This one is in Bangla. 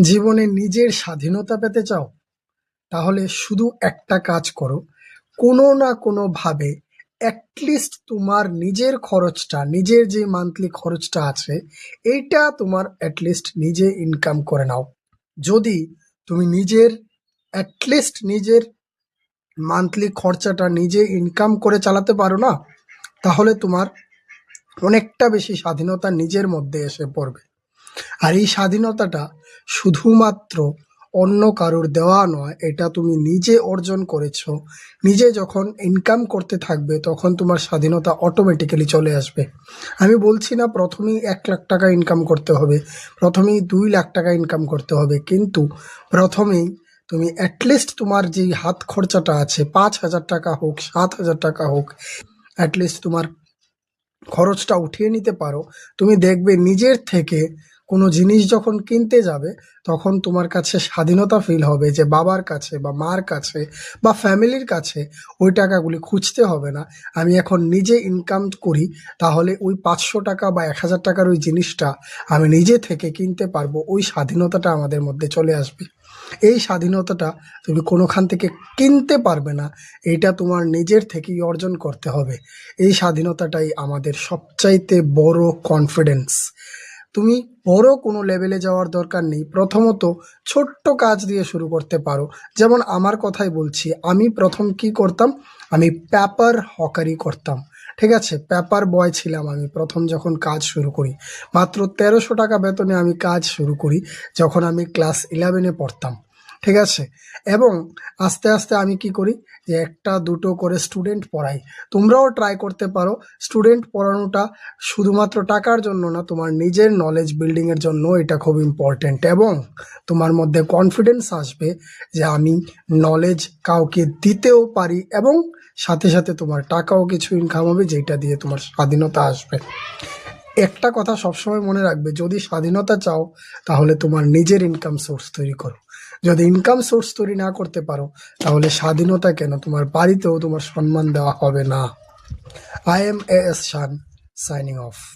জীবনে নিজের স্বাধীনতা পেতে চাও? তাহলে শুধু একটা কাজ করো। কোনো না কোনোভাবে অ্যাটলিস্ট তোমার নিজের খরচটা, নিজের যে মান্থলি খরচটা আছে, এইটা তোমার অ্যাটলিস্ট নিজে ইনকাম করে নাও। যদি তুমি নিজের মান্থলি খরচাটা নিজে ইনকাম করে চালাতে পারো না, তাহলে তোমার অনেকটা বেশি স্বাধীনতা নিজের মধ্যে এসে পড়বে। আর এই স্বাধীনতাটা শুধুমাত্র অন্য কারোর দেওয়া নয়, এটা তুমি নিজে অর্জন করেছো। নিজে যখন ইনকাম করতে থাকবে তখন তোমার স্বাধীনতা অটোমেটিক্যালি চলে আসবে। আমি বলছি না প্রথমেই 1 লাখ টাকা ইনকাম করতে হবে, প্রথমেই 2 লাখ টাকা ইনকাম করতে হবে, কিন্তু প্রথমেই তুমি অ্যাটলিস্ট তোমার যেই হাত খরচাটা আছে, 5,000 টাকা হোক, 7,000 টাকা হোক, অ্যাটলিস্ট তোমার খরচটা উঠিয়ে নিতে পারো। তুমি দেখবে নিজের থেকে কোনো জিনিস যখন কিনতে যাবে তখন তোমার কাছে স্বাধীনতা ফিল হবে, যে বাবার কাছে বা মার কাছে বা ফ্যামিলির কাছে ওই টাকাগুলি খুঁজতে হবে না। আমি এখন নিজে ইনকাম করি, তাহলে ওই 500 টাকা বা 1,000 টাকার ওই জিনিসটা আমি নিজে থেকে কিনতে পারবো। ওই স্বাধীনতাটা আমাদের মধ্যে চলে আসবে। এই স্বাধীনতাটা তুমি কোনোখান থেকে কিনতে পারবে না, এটা তোমার নিজের থেকেই অর্জন করতে হবে। এই স্বাধীনতাটাই আমাদের সবচাইতে বড় কনফিডেন্স। তুমি বড় কোনো লেভেলে যাওয়ার দরকার নেই, প্রথমত ছোট্ট কাজ দিয়ে শুরু করতে পারো। যেমন আমার কথাই বলছি, আমি প্রথম কি করতাম, আমি পেপার হকারি করতাম। ঠিক আছে, পেপার বয় ছিলাম আমি প্রথম যখন কাজ শুরু করি। মাত্র 1300 টাকা বেতনে আমি কাজ শুরু করি যখন আমি ক্লাস 11-এ পড়তাম। ঠিক আছে, এবং আস্তে আস্তে আমি কি করি, যে একটা দুটো করে স্টুডেন্ট পড়াই। তোমরাও ট্রাই করতে পারো। স্টুডেন্ট পড়ানোটা শুধুমাত্র টাকার জন্য না, তোমার নিজের নলেজ বিল্ডিংয়ের জন্য এটা খুব ইম্পর্ট্যান্ট, এবং তোমার মধ্যে কনফিডেন্স আসবে যে আমি নলেজ কাউকে দিতেও পারি, এবং সাথে সাথে তোমার টাকাও কিছু ইনকাম হবে, যেটা দিয়ে তোমার স্বাধীনতা আসবে। একটা কথা সবসময় মনে রাখবে, যদি স্বাধীনতা চাও তাহলে তোমার নিজের ইনকাম সোর্স তৈরি করো। যদি ইনকাম সোর্স তৈরি না করতে পারো তাহলে স্বাধীনতা কেন, তোমার বাড়িতেও তোমার সম্মান দেওয়া হবে না। I am AS Shan, signing off.